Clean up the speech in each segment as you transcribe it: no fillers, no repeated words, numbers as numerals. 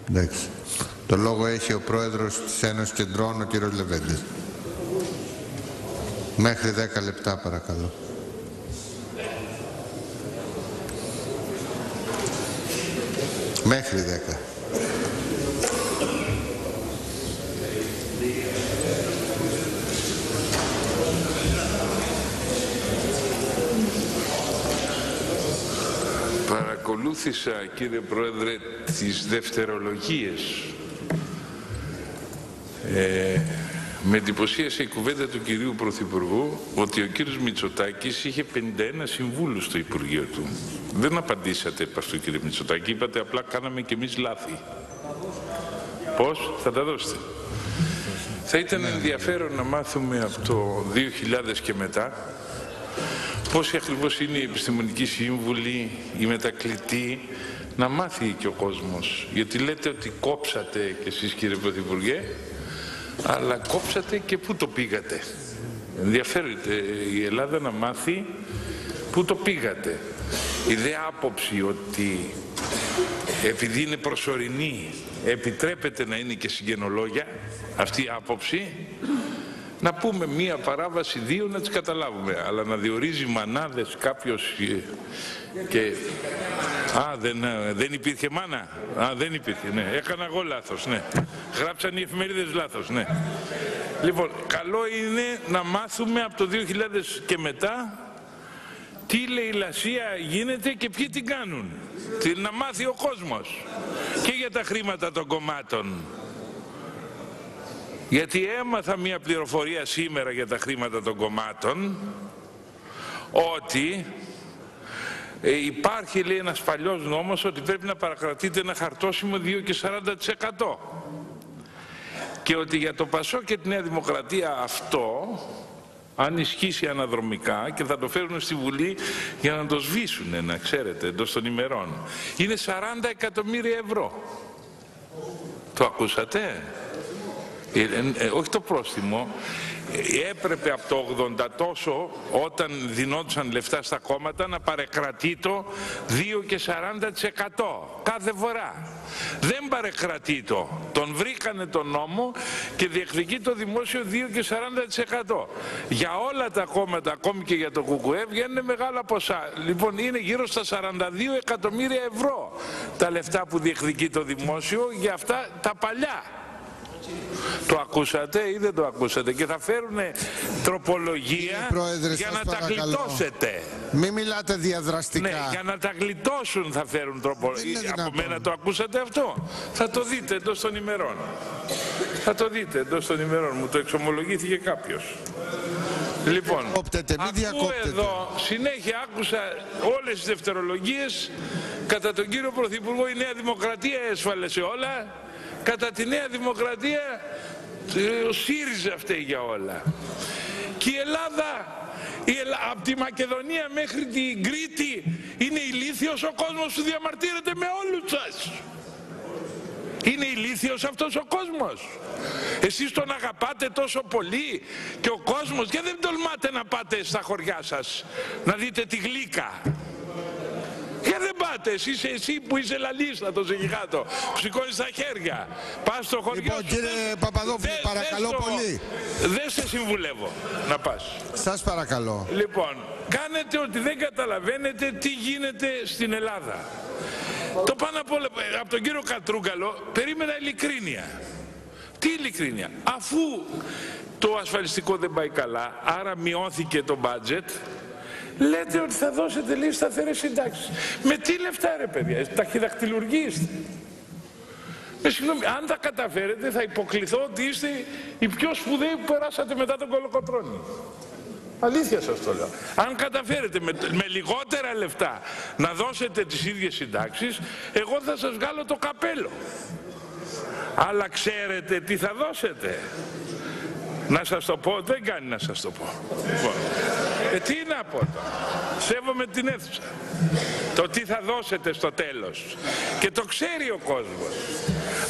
Εντάξει. Το λόγο έχει ο πρόεδρος της Ένωσης Κεντρών, ο κύριος Λεβέντης. Μέχρι 10 λεπτά παρακαλώ. Μέχρι 10. Παρακολούθησα, κύριε Πρόεδρε, τις δευτερολογίες. Με εντυπωσίασε η κουβέντα του κυρίου Πρωθυπουργού ότι ο κύριος Μητσοτάκης είχε 51 συμβούλους στο Υπουργείο του. Δεν απαντήσατε επ' αυτό, κύριε Μητσοτάκη, είπατε απλά κάναμε κι εμείς λάθη. Πώς, θα τα δώσετε? Θα ήταν ενδιαφέρον να μάθουμε από το 2000 και μετά πόσοι ακριβώς είναι οι επιστημονικοί σύμβουλοι, οι μετακλητοί, να μάθει και ο κόσμος. Γιατί λέτε ότι κόψατε κι εσείς, κύριε Πρωθυπουργέ, αλλά κόψατε και πού το πήγατε. Ενδιαφέρεται η Ελλάδα να μάθει πού το πήγατε. Η δε άποψη ότι επειδή είναι προσωρινή επιτρέπεται να είναι και συγγενολόγια, αυτή η άποψη, να πούμε μία παράβαση, δύο να τις καταλάβουμε, αλλά να διορίζει μανάδες κάποιος και... δεν υπήρχε μάνα. Δεν υπήρχε, ναι. Έκανα εγώ λάθος, ναι. Γράψαν οι εφημερίδες λάθος, ναι. Λοιπόν, καλό είναι να μάθουμε από το 2000 και μετά τι λαιλασία γίνεται και ποιοι την κάνουν. Να μάθει ο κόσμος και για τα χρήματα των κομμάτων. Γιατί έμαθα μια πληροφορία σήμερα για τα χρήματα των κομμάτων, ότι υπάρχει, λέει, ένας παλιός νόμος ότι πρέπει να παρακρατείται ένα χαρτόσημο 2,40%. Και ότι για το ΠΑΣΟΚ και τη Νέα Δημοκρατία αυτό, αν ισχύσει αναδρομικά, και θα το φέρουν στη Βουλή για να το σβήσουν, να ξέρετε, εντός των ημερών, είναι 40 εκατομμύρια ευρώ. Το ακούσατε? Όχι το πρόστιμο, έπρεπε από το 80 τόσο, όταν δινόντουσαν λεφτά στα κόμματα, να παρεκρατεί το 2,40% κάθε φορά. Δεν παρεκρατεί το. Τον βρήκανε τον νόμο και διεκδικεί το δημόσιο 2,40%. Για όλα τα κόμματα, ακόμη και για το ΚΚΕ, βγαίνουν μεγάλα ποσά. Λοιπόν, είναι γύρω στα 42 εκατομμύρια ευρώ τα λεφτά που διεκδικεί το δημόσιο για αυτά τα παλιά. Το ακούσατε ή δεν το ακούσατε? Και θα φέρουν τροπολογία, Πρόεδρε, για να τα γλιτώσετε. Μην μιλάτε διαδραστικά. Ναι, για να τα γλιτώσουν θα φέρουν τροπολογία. Από μένα το ακούσατε αυτό? Θα το δείτε εντός των ημερών. Θα το δείτε εντός των ημερών. Μου το εξομολογήθηκε κάποιος. Λοιπόν, ακούω εδώ, συνέχεια άκουσα όλες τις δευτερολογίες. Κατά τον κύριο Πρωθυπουργό η Νέα Δημοκρατία έσφαλε σε όλα. Κατά τη Νέα Δημοκρατία ο ΣΥΡΙΖΑ φταίει για όλα. Και η Ελλάδα, από τη Μακεδονία μέχρι την Κρήτη, είναι ηλίθιος ο κόσμος που διαμαρτύρεται με όλους σας. Είναι ηλίθιος αυτός ο κόσμος? Εσείς τον αγαπάτε τόσο πολύ και ο κόσμος, γιατί δεν τολμάτε να πάτε στα χωριά σας να δείτε τη Γλύκα? Και δεν πάτε, εσύ που είσαι λαλίστατος εκεί κάτω, σηκώνεις τα χέρια, πας στο χωριό. Λοιπόν, κύριε Παπαδόπουλε, παρακαλώ πολύ. Δεν σε συμβουλεύω να πας. Σας παρακαλώ. Λοιπόν, κάνετε ότι δεν καταλαβαίνετε τι γίνεται στην Ελλάδα. Το πάνω απ' όλα, από τον κύριο Κατρούγκαλο, περίμενα ειλικρίνεια. Τι ειλικρίνεια? Αφού το ασφαλιστικό δεν πάει καλά, άρα μειώθηκε το budget, λέτε ότι θα δώσετε, λέει, σταθερές συντάξεις. Με τι λεφτά, ρε παιδιά? Ταχυδακτηλουργείστε. Συγγνώμη, αν τα καταφέρετε θα υποκληθώ ότι είστε οι πιο σπουδαίοι που περάσατε μετά τον Κολοκοτρώνη. Αλήθεια σας το λέω. Αν καταφέρετε με λιγότερα λεφτά να δώσετε τις ίδιες συντάξεις, εγώ θα σας βγάλω το καπέλο. Αλλά ξέρετε τι θα δώσετε? Να σας το πω? Δεν κάνει να σας το πω. Τι να πω τώρα? Σέβομαι την αίθουσα. Το τι θα δώσετε στο τέλος. Και το ξέρει ο κόσμος.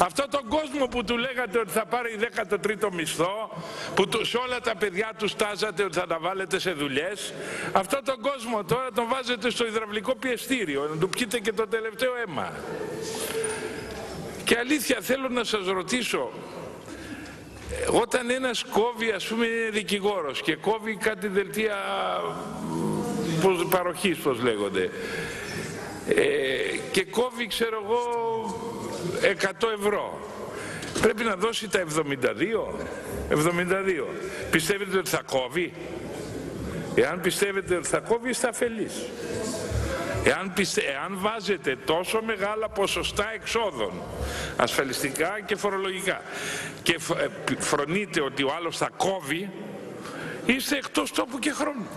Αυτό τον κόσμο που του λέγατε ότι θα πάρει 13ο μισθό, που σε όλα τα παιδιά του τάζατε ότι θα τα βάλετε σε δουλειές, αυτό τον κόσμο τώρα τον βάζετε στο υδραυλικό πιεστήριο, να του πιείτε και το τελευταίο αίμα. Και αλήθεια θέλω να σας ρωτήσω, όταν ένας κόβει, ας πούμε είναι δικηγόρος και κόβει κάτι δελτία παροχής, πώς λέγονται, και κόβει ξέρω εγώ 100 ευρώ, πρέπει να δώσει τα 72. Πιστεύετε ότι θα κόβει? Εάν πιστεύετε ότι θα κόβει, είστε αφελείς. Εάν βάζετε τόσο μεγάλα ποσοστά εξόδων, ασφαλιστικά και φορολογικά, και φρονείτε ότι ο άλλος θα κόβει, είστε εκτός τόπου και χρόνου.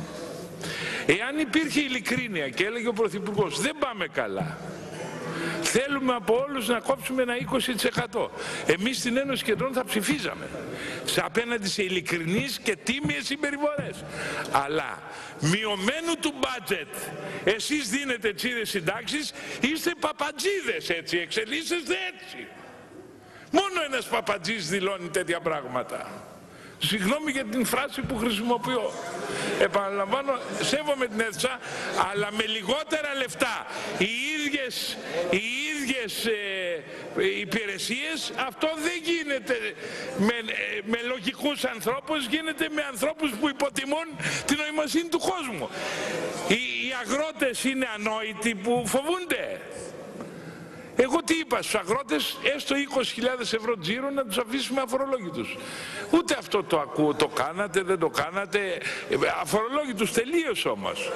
Εάν υπήρχε ειλικρίνεια και έλεγε ο Πρωθυπουργός δεν πάμε καλά, θέλουμε από όλους να κόψουμε ένα 20%, εμείς στην Ένωση Κεντρών θα ψηφίζαμε απέναντι σε ειλικρινείς και τίμιες συμπεριφορές. Αλλά μειωμένου του μπάτζετ εσείς δίνετε τσίδες συντάξεις, είστε παπατζίδες, έτσι εξελίσσεστε έτσι. Μόνο ένας παπατζής δηλώνει τέτοια πράγματα. Συγγνώμη για την φράση που χρησιμοποιώ. Επαναλαμβάνω, σέβομαι την αίθουσα, αλλά με λιγότερα λεφτά οι ίδιες υπηρεσίες, αυτό δεν γίνεται με λογικούς ανθρώπους, γίνεται με ανθρώπους που υποτιμούν την νοημοσύνη του κόσμου. Οι αγρότες είναι ανόητοι που φοβούνται. Εγώ τι είπα στους αγρότες, έστω 20.000 ευρώ τζίρο να τους αφήσουμε αφορολόγητους. Ούτε αυτό το ακούω, το κάνατε, δεν το κάνατε, αφορολόγητους τελείως όμως.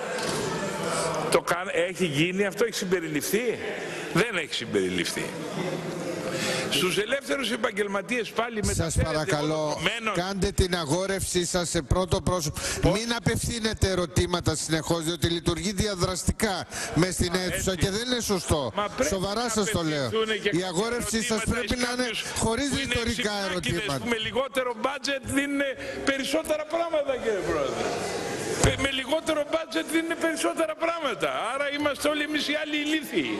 Έχει γίνει αυτό, έχει συμπεριληφθεί? Δεν έχει συμπεριληφθεί. Στους ελεύθερους επαγγελματίες πάλι σας παρακαλώ, κάντε την αγόρευσή σας σε πρώτο πρόσωπο. Μην απευθύνετε ερωτήματα συνεχώς, διότι λειτουργεί διαδραστικά μες στην αίθουσα και δεν είναι σωστό. Σοβαρά σας το λέω. Η αγόρευσή σας πρέπει να είναι χωρίς ρητορικά ερωτήματα. Με λιγότερο μπάτζετ δίνουν περισσότερα πράγματα, κύριε Πρόεδρε. Με λιγότερο μπάτζετ δίνουν περισσότερα πράγματα. Άρα είμαστε όλοι εμείς οι άλλοι ηλίθιοι.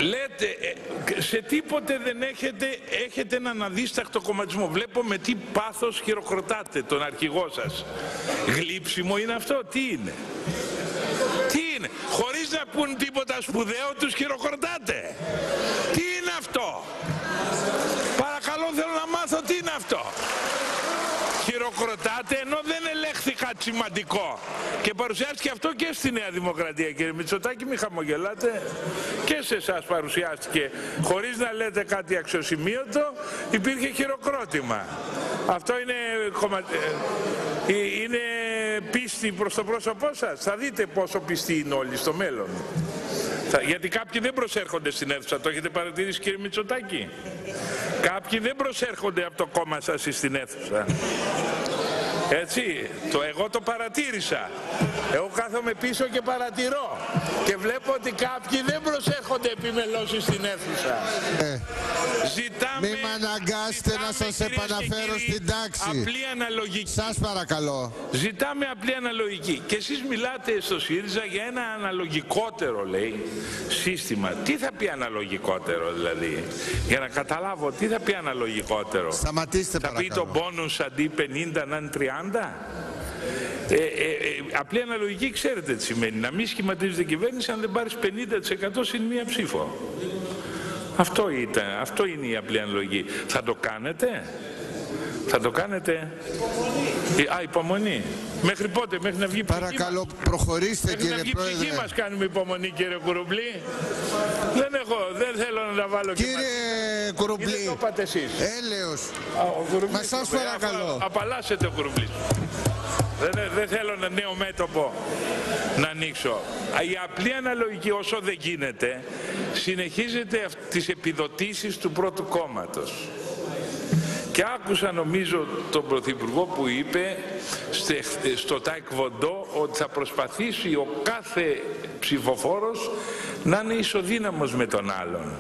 Λέτε, σε τίποτε δεν έχετε έναν αδίστακτο κομματισμό. Βλέπω με τι πάθος χειροκροτάτε τον αρχηγό σας. Γλύψιμο είναι αυτό, τι είναι? Τι είναι? Χωρίς να πούν τίποτα σπουδαίο τους χειροκροτάτε. Τι είναι αυτό? Παρακαλώ, θέλω να μάθω τι είναι αυτό. Χειροκροτάτε ενώ δεν ελέγχθη κάτι σημαντικό. Και παρουσιάστηκε αυτό και στη Νέα Δημοκρατία, κύριε Μητσοτάκη, μη χαμογελάτε. Και σε εσάς παρουσιάστηκε. Χωρίς να λέτε κάτι αξιοσημείωτο, υπήρχε χειροκρότημα. Αυτό είναι πίστη προς το πρόσωπό σας. Θα δείτε πόσο πιστοί είναι όλοι στο μέλλον. Γιατί κάποιοι δεν προσέρχονται στην αίθουσα, το έχετε παρατηρήσει, κύριε Μητσοτάκη? Κάποιοι δεν προσέρχονται από το κόμμα σας στην αίθουσα. Έτσι, εγώ το παρατήρησα. Εγώ κάθομαι πίσω και παρατηρώ. Και βλέπω ότι κάποιοι δεν προσέρχονται επιμελώς στην αίθουσα. Ζητάμε... Μην με αναγκάσετε να σας επαναφέρω στην τάξη. Απλή αναλογική. Σας παρακαλώ. Ζητάμε απλή αναλογική. Και εσείς μιλάτε στο ΣΥΡΙΖΑ για ένα αναλογικότερο, λέει, σύστημα. Τι θα πει αναλογικότερο, δηλαδή? Για να καταλάβω, τι θα πει αναλογικότερο? Σταματήστε, παρακαλώ. Θα πει το μπόνους αντί 50 να είναι 30? Απλή αναλογική ξέρετε τι σημαίνει. Να μην σχηματίζεται κυβέρνηση αν δεν πάρεις 50% συν μία ψήφο. Αυτό είναι η απλή αναλογική. Θα το κάνετε? Θα το κάνετε? Υπομονή. Μέχρι πότε? Μέχρι να βγει ψυχή? Παρακαλώ, προχωρήστε, μέχρι κύριε Πρόεδρε. Μέχρι να βγει ψυχή μας κάνουμε υπομονή, κύριε Κουρουμπλή. Δεν θέλω να τα βάλω. Κύριε Κουρουμπλή, δεν το πάτε εσείς. Έλεος. Μα σας παρακαλώ. Απαλλάσσετε ο Κουρουμπλής. Δεν θέλω ένα νέο μέτωπο να ανοίξω. Η απλή αναλογική, όσο δεν γίνεται, συνεχίζεται τις επιδοτήσεις του πρώτου κόμματος. Και άκουσα, νομίζω, τον Πρωθυπουργό που είπε στο Τάικβοντό ότι θα προσπαθήσει ο κάθε ψηφοφόρος να είναι ισοδύναμος με τον άλλον.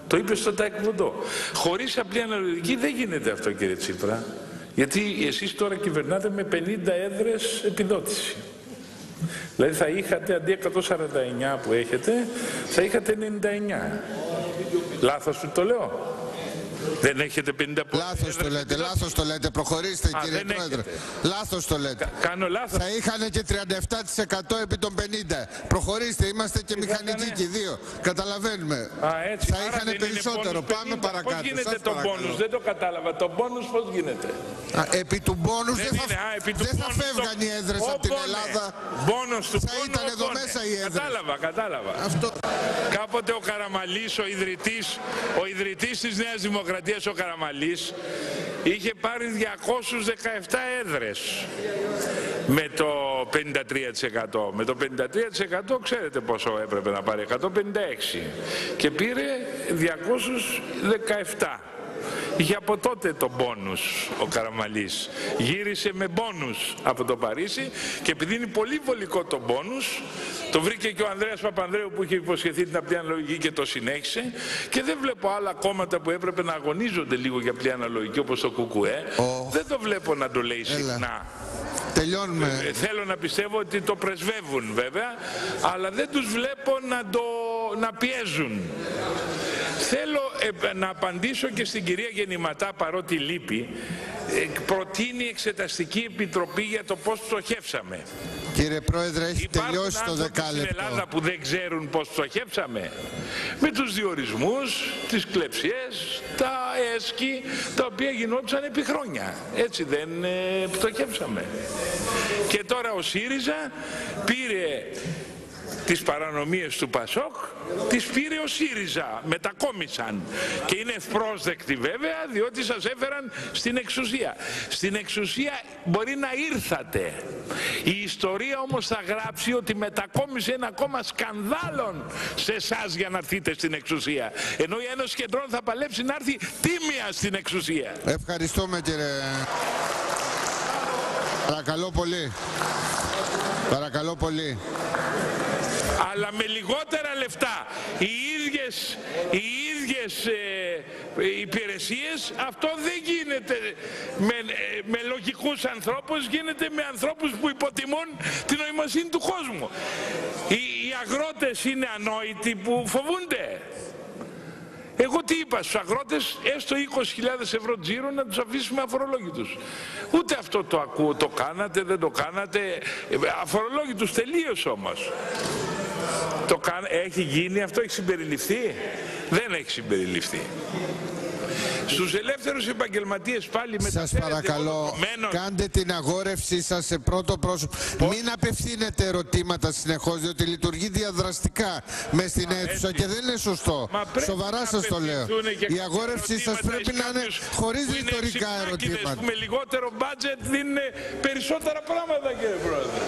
Το είπε στο Τάικβοντό. Χωρίς απλή αναλογική δεν γίνεται αυτό, κύριε Τσίπρα. Γιατί εσείς τώρα κυβερνάτε με 50 έδρες επιδότηση. Δηλαδή θα είχατε αντί 149 που έχετε, θα είχατε 99. Λάθος του το λέω? Δεν έχετε 50 πόντους? Λάθος το λέτε. Προχωρήστε κύριε Πρόεδρε. Λάθος το λέτε. Κάνω λάθος? Θα είχαν και 37% επί των 50. Προχωρήστε, είμαστε και μηχανικοί και οι δύο. Καταλαβαίνουμε. Έτσι. Θα είχαν περισσότερο. Πάμε παρακάτω. Πώς γίνεται το μπόνους? Δεν το κατάλαβα. Το μπόνους πώς γίνεται? Επί του μπόνους δεν θα φεύγαν οι έδρες από την Ελλάδα. Θα ήταν εδώ μέσα οι έδρες. Κατάλαβα. Αυτό. Κάποτε ο Καραμαλής, ο ιδρυτής της Νέας Δημοκρατίας, ο Καραμαλής, είχε πάρει 217 έδρες με το 53%. Με το 53% ξέρετε πόσο έπρεπε να πάρει? 156. Και πήρε 217. Είχε από τότε το μπόνους ο Καραμαλής. Γύρισε με μπόνους από το Παρίσι και επειδή είναι πολύ βολικό το μπόνους, το βρήκε και ο Ανδρέας Παπανδρέου που είχε υποσχεθεί την απλή αναλογική και το συνέχισε, και δεν βλέπω άλλα κόμματα που έπρεπε να αγωνίζονται λίγο για απλή αναλογική όπως το ΚΚΕ. Δεν το βλέπω να το λέει συχνά. Τελειώνουμε. Θέλω να πιστεύω ότι το πρεσβεύουν βέβαια, αλλά δεν τους βλέπω να πιέζουν. Θέλω να απαντήσω και στην κυρία Γεννηματά, παρότι λείπει. Προτείνει εξεταστική επιτροπή για το πώς πτωχεύσαμε. Κύριε Πρόεδρε, έχει τελειώσει το δεκάλεπτο. Στην Ελλάδα που δεν ξέρουν πώς πτωχεύσαμε? Με τους διορισμούς, τις κλεψιές, τα έσκη, τα οποία γινόντουσαν επί χρόνια. Έτσι δεν πτωχεύσαμε? Και τώρα ο ΣΥΡΙΖΑ πήρε τις παρανομίες του ΠΑΣΟΚ, τις πήρε ο ΣΥΡΙΖΑ, μετακόμισαν, και είναι ευπρόσδεκτοι βέβαια, διότι σας έφεραν στην εξουσία. Στην εξουσία μπορεί να ήρθατε, η ιστορία όμως θα γράψει ότι μετακόμισε ένα κόμμα σκανδάλων σε εσάς για να έρθετε στην εξουσία, ενώ η Ένωση Κεντρών θα παλέψει να έρθει τίμια στην εξουσία. Ευχαριστούμε κύριε. Παρακαλώ πολύ. Παρακαλώ πολύ. Αλλά με λιγότερα λεφτά, οι ίδιες υπηρεσίες. Αυτό δεν γίνεται με λογικούς ανθρώπους, γίνεται με ανθρώπους που υποτιμούν την νοημοσύνη του κόσμου. Οι αγρότες είναι ανόητοι που φοβούνται. Εγώ τι είπα στους αγρότες? Έστω 20.000 ευρώ τζίρο να τους αφήσουμε αφορολόγητους. Ούτε αυτό το ακούω. Το κάνατε, δεν το κάνατε? Αφορολόγητους τελείως όμως. Έχει γίνει αυτό? Έχει συμπεριληφθεί? Δεν έχει συμπεριληφθεί. Στους ελεύθερους επαγγελματίες πάλι σας παρακαλώ, κάντε την αγόρευσή σας σε πρώτο πρόσωπο. Μην απευθύνετε ερωτήματα συνεχώς, διότι λειτουργεί διαδραστικά μες στην αίθουσα και δεν είναι σωστό. Σοβαρά σας το λέω. Η αγόρευσή σας πρέπει να είναι χωρίς ρητορικά ερωτήματα. Με λιγότερο μπάτζετ δίνουν περισσότερα πράγματα, κύριε Πρόεδρε.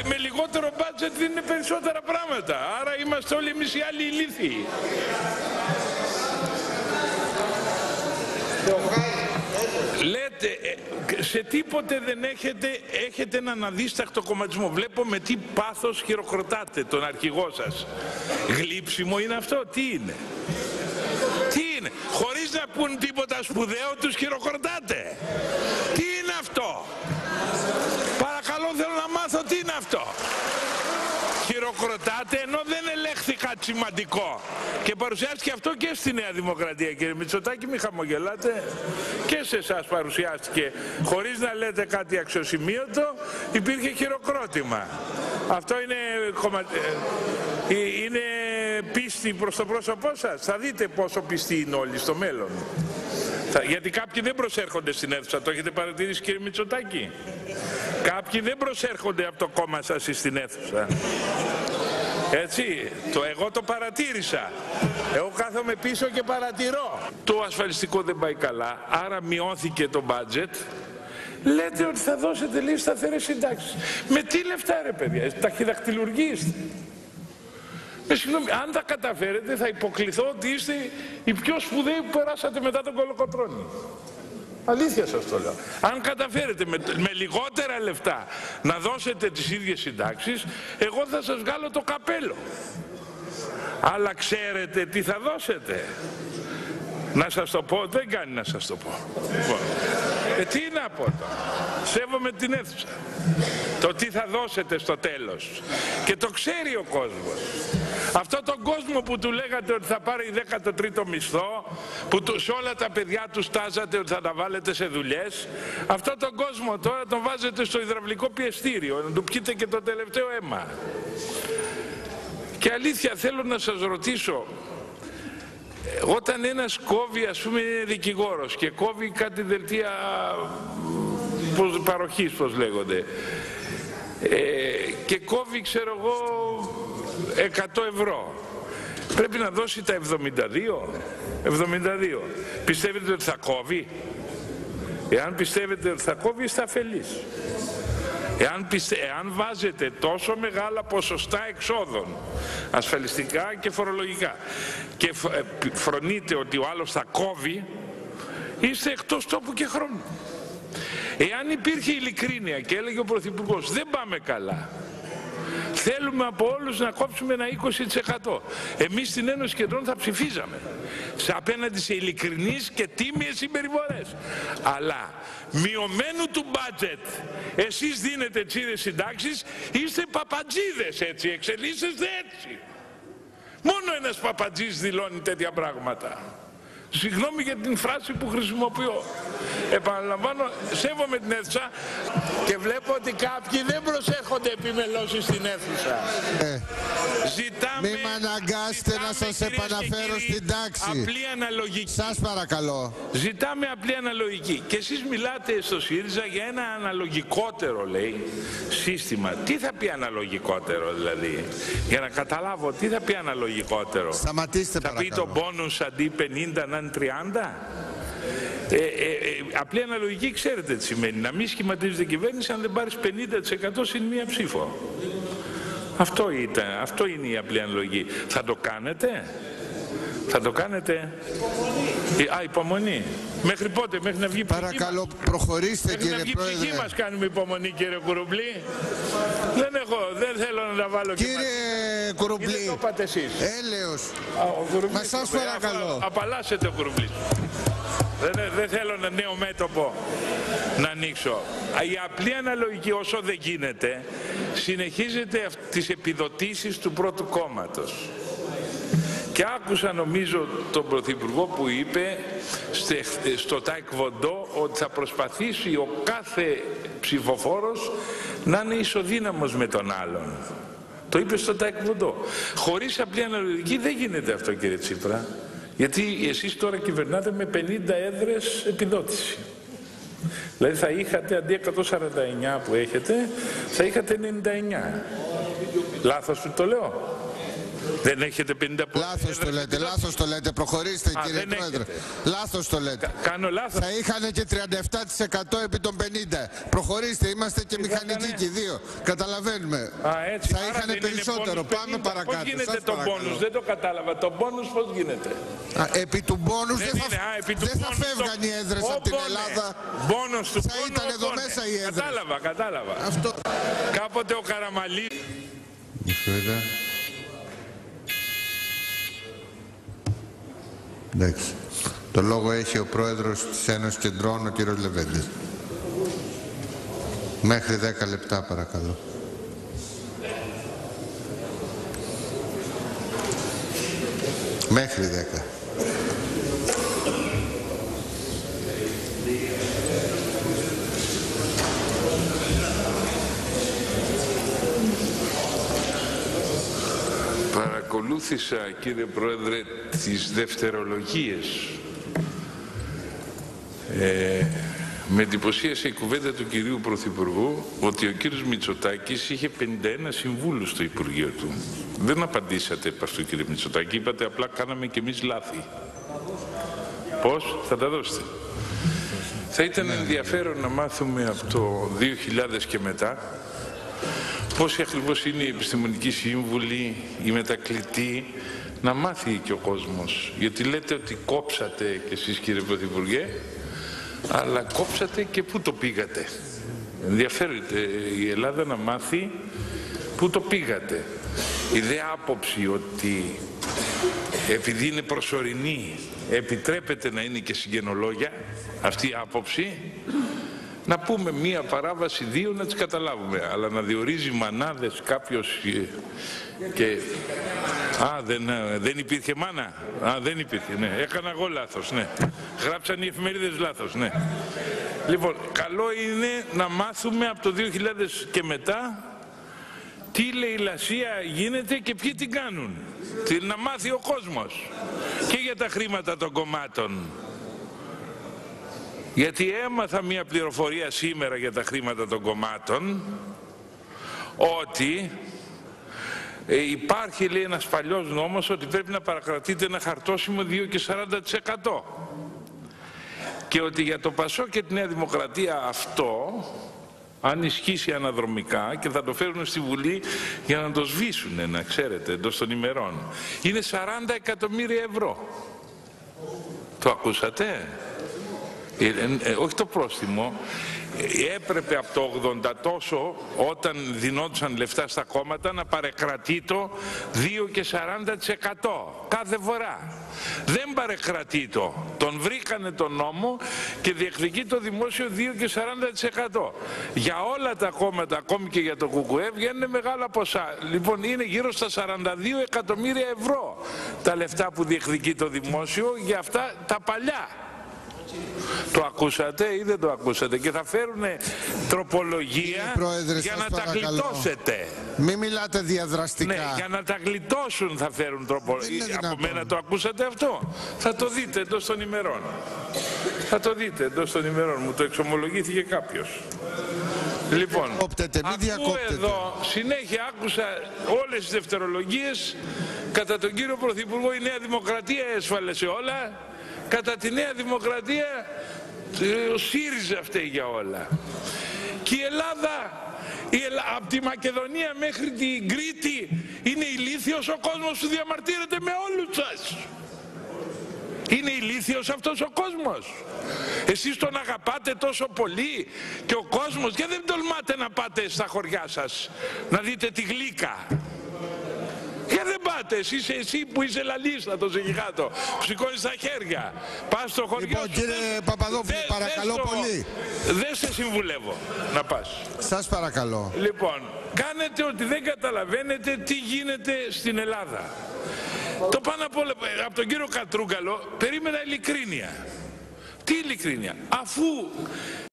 Με λιγότερο μπάτζετ δίνουν περισσότερα πράγματα. Άρα είμαστε όλοι εμείς οι άλλοι ηλίθιοι. Λέτε, σε τίποτε δεν έχετε έναν αδίστακτο κομματισμό. Βλέπω με τι πάθος χειροκροτάτε τον αρχηγό σας. Γλύψιμο είναι αυτό? Τι είναι? Τι είναι? Χωρίς να πούν τίποτα σπουδαίο τους χειροκροτάτε. Τι είναι αυτό? Παρακαλώ, θέλω να μάθω τι είναι αυτό. Χειροκροτάτε ενώ δεν ελέγχθη κάτι σημαντικό. Και παρουσιάστηκε αυτό και στη Νέα Δημοκρατία, κύριε Μητσοτάκη, μη χαμογελάτε. Και σε εσάς παρουσιάστηκε. Χωρίς να λέτε κάτι αξιοσημείωτο, υπήρχε χειροκρότημα. Αυτό είναι πίστη προς το πρόσωπό σας. Θα δείτε πόσο πιστοί είναι όλοι στο μέλλον. Γιατί κάποιοι δεν προσέρχονται στην αίθουσα, το έχετε παρατηρήσει, κύριε Μητσοτάκη? Κάποιοι δεν προσέρχονται από το κόμμα σας στην αίθουσα. Έτσι, εγώ το παρατήρησα. Εγώ κάθομαι πίσω και παρατηρώ. Το ασφαλιστικό δεν πάει καλά, άρα μειώθηκε το budget. Λέτε ότι θα δώσετε λίγο σταθερές συντάξεις. Με τι λεφτά ρε παιδιά? Ταχυδακτηλουργείστε. Συγγνώμη, αν τα καταφέρετε θα υποκληθώ ότι είστε οι πιο σπουδαίοι που περάσατε μετά τον Κολοκοτρώνη. Αλήθεια σας το λέω. Αν καταφέρετε με λιγότερα λεφτά να δώσετε τις ίδιες συντάξεις, εγώ θα σας βγάλω το καπέλο. Αλλά ξέρετε τι θα δώσετε? Να σας το πω? Δεν κάνει να σας το πω. Τι να πω τώρα. Σέβομαι την αίθουσα. Το τι θα δώσετε στο τέλος. Και το ξέρει ο κόσμος. Αυτό τον κόσμο που του λέγατε ότι θα πάρει 13ο μισθό, που σε όλα τα παιδιά του στάζατε ότι θα τα βάλετε σε δουλειές, αυτό τον κόσμο τώρα τον βάζετε στο υδραυλικό πιεστήριο, να του πιείτε και το τελευταίο αίμα. Και αλήθεια θέλω να σας ρωτήσω, όταν ένας κόβει, ας πούμε είναι δικηγόρος και κόβει κάτι δελτία παροχής, πώς λέγονται, και κόβει, ξέρω εγώ, 100 ευρώ, πρέπει να δώσει τα 72. Πιστεύετε ότι θα κόβει? Εάν πιστεύετε ότι θα κόβει, είστε αφελείς. Εάν βάζετε τόσο μεγάλα ποσοστά εξόδων, ασφαλιστικά και φορολογικά, και φρονείτε ότι ο άλλος θα κόβει, είστε εκτός τόπου και χρόνου. Εάν υπήρχε ειλικρίνεια και έλεγε ο Πρωθυπουργός δεν πάμε καλά, θέλουμε από όλους να κόψουμε ένα 20%, εμείς στην Ένωση Κεντρών θα ψηφίζαμε απέναντι σε ειλικρινείς και τίμιες συμπεριφορές. Αλλά μειωμένου του μπάτζετ εσείς δίνετε τσίδες συντάξεις, είστε παπατζίδες, έτσι εξελίσσεστε έτσι. Μόνο ένας παπατζής δηλώνει τέτοια πράγματα. Συγγνώμη για την φράση που χρησιμοποιώ. Επαναλαμβάνω, σέβομαι την αίθουσα και βλέπω ότι κάποιοι δεν προσέχονται επιμελώσεις στην αίθουσα. Μην με αναγκάσετε να σας επαναφέρω στην τάξη. Απλή αναλογική. Σας παρακαλώ. Ζητάμε απλή αναλογική. Και εσείς μιλάτε στο ΣΥΡΙΖΑ για ένα αναλογικότερο, λέει, σύστημα. Τι θα πει αναλογικότερο δηλαδή? Για να καταλάβω, τι θα πει αναλογικότερο? Σταματήστε παρακαλώ. Θα πει το μπόνους αντί 50 να είναι 30? Απλή αναλογική ξέρετε τι σημαίνει. Να μην σχηματίζεται κυβέρνηση αν δεν πάρεις 50% συν μία ψήφο. Αυτό είναι η απλή αναλογική. Θα το κάνετε? Θα το κάνετε? Υπομονή. Μέχρι πότε? Μέχρι να βγει ψυχή? Παρακαλώ προχωρήστε κύριε Πρόεδρε. Μέχρι να βγει ψυχή μας κάνουμε υπομονή, κύριε Κουρουμπλή. Δεν θέλω να τα βάλω. Κύριε Κουρουμπλή, το είπατε εσείς. Έλεος. Μα σας παρακαλώ. Απαλλάσσετε ο Κουρουμπλής. Δεν θέλω ένα νέο μέτωπο να ανοίξω. Η απλή αναλογική, όσο δεν γίνεται, συνεχίζεται τις επιδοτήσεις του πρώτου κόμματος. Και άκουσα νομίζω τον Πρωθυπουργό που είπε στο Τάικβοντό ότι θα προσπαθήσει ο κάθε ψηφοφόρος να είναι ισοδύναμος με τον άλλον. Το είπε στο Τάικβοντό. Χωρίς απλή αναλογική δεν γίνεται αυτό, κύριε Τσίπρα. Γιατί εσείς τώρα κυβερνάτε με 50 έδρες επιδότηση. Δηλαδή θα είχατε αντί 149 που έχετε, θα είχατε 99. Λάθος του το λέω? Δεν έχετε 50 πόντους? Λάθος το λέτε. Προχωρήστε κύριε Πρόεδρε. Λάθος το λέτε. Κάνω λάθος? Θα είχαν και 37% επί των 50. Προχωρήστε, είμαστε και μηχανικοί και οι δύο. Καταλαβαίνουμε. Έτσι. Θα είχαν περισσότερο. Πάμε παρακάτω. Πώς γίνεται το μπόνους? Δεν το κατάλαβα. Το μπόνους πώς γίνεται? Επί του μπόνους δεν θα φεύγαν οι έδρες από την Ελλάδα. Θα ήταν εδώ μέσα οι έδρες. Κατάλαβα. Αυτό. Κάποτε ο Καραμαλής... Εντάξει. Το λόγο έχει ο πρόεδρος της Ένωσης Κεντρών, ο κύριος Λεβέντης. Μέχρι 10 λεπτά παρακαλώ. Μέχρι 10. Παρακολούθησα, κύριε Πρόεδρε, τις δευτερολογίες. Με εντυπωσίασε η κουβέντα του κυρίου Πρωθυπουργού ότι ο κύριος Μητσοτάκης είχε 51 συμβούλους στο Υπουργείο του. Δεν απαντήσατε επ' αυτό, κύριε Μητσοτάκη, είπατε απλά κάναμε κι εμείς λάθη. Πώς? Θα τα δώσετε? Θα ήταν ενδιαφέρον να μάθουμε από το 2000 και μετά πόσοι ακριβώς είναι οι επιστημονικοί σύμβουλοι, οι μετακλητοί, να μάθει και ο κόσμος. Γιατί λέτε ότι κόψατε κι εσείς, κύριε Πρωθυπουργέ, αλλά κόψατε και πού το πήγατε. Ενδιαφέρεται η Ελλάδα να μάθει πού το πήγατε. Η δε άποψη ότι επειδή είναι προσωρινή επιτρέπεται να είναι και συγγενολόγια, αυτή η άποψη να πούμε μία παράβαση, δύο να τις καταλάβουμε, αλλά να διορίζει μανάδες κάποιος και... δεν υπήρχε μάνα. Δεν υπήρχε, ναι. Έκανα εγώ λάθος, ναι. Γράψαν οι εφημερίδες λάθος, ναι. Λοιπόν, καλό είναι να μάθουμε από το 2000 και μετά τι λαιλασία γίνεται και ποιοι την κάνουν. Να μάθει ο κόσμος και για τα χρήματα των κομμάτων. Γιατί έμαθα μια πληροφορία σήμερα για τα χρήματα των κομμάτων, ότι υπάρχει, λέει, ένας παλιός νόμος ότι πρέπει να παρακρατείται ένα χαρτόσημο 2,40%. Και ότι για το Πασόκ και τη Νέα Δημοκρατία αυτό, αν ισχύσει αναδρομικά, και θα το φέρουν στη Βουλή για να το σβήσουν, να ξέρετε, εντός των ημερών, είναι 40 εκατομμύρια ευρώ. Το ακούσατε? Όχι το πρόστιμο. Έπρεπε από το 80 τόσο, όταν δινόντουσαν λεφτά στα κόμματα, να παρεκρατεί το 2,40% κάθε φορά. Δεν παρεκρατεί το. Τον βρήκανε τον νόμο και διεκδικεί το δημόσιο 2,40%. Για όλα τα κόμματα, ακόμη και για το ΚΚΕ, βγαίνουν μεγάλα ποσά. Λοιπόν, είναι γύρω στα 42 εκατομμύρια ευρώ τα λεφτά που διεκδικεί το δημόσιο για αυτά τα παλιά. Το ακούσατε ή δεν το ακούσατε? Και θα φέρουν τροπολογία, Πρόεδρε, για να τα γλιτώσετε. Μην μιλάτε διαδραστικά. Ναι, για να τα γλιτώσουν θα φέρουν τροπολογία. Από μένα το ακούσατε αυτό? Θα το δείτε εντός των ημερών. Θα το δείτε εντός των ημερών. Μου το εξομολογήθηκε κάποιος. Λοιπόν, αφού εδώ συνέχεια άκουσα όλες τις δευτερολογίες, κατά τον κύριο Πρωθυπουργό η Νέα Δημοκρατία έσφαλε σε όλα. Κατά τη Νέα Δημοκρατία ο ΣΥΡΙΖΑ φταίει για όλα. Και η Ελλάδα, από τη Μακεδονία μέχρι την Κρήτη, είναι ηλίθιος ο κόσμος που διαμαρτύρεται με όλους σας. Είναι ηλίθιος αυτός ο κόσμος. Εσείς τον αγαπάτε τόσο πολύ και ο κόσμος, και δεν τολμάτε να πάτε στα χωριά σας να δείτε τη Γλύκα. Και δεν πάτε, εσύ που είσαι λαλίστατος εκεί κάτω, που σηκώνεις τα χέρια, πας στο χωριό. Λοιπόν, κύριε Παπαδόπουλο, παρακαλώ πολύ. Δεν σε συμβουλεύω να πας. Σας παρακαλώ. Λοιπόν, κάνετε ότι δεν καταλαβαίνετε τι γίνεται στην Ελλάδα. Το πάνω απ' όλα, από τον κύριο Κατρούγκαλο, περίμενα ειλικρίνεια. Τι ειλικρίνεια? Αφού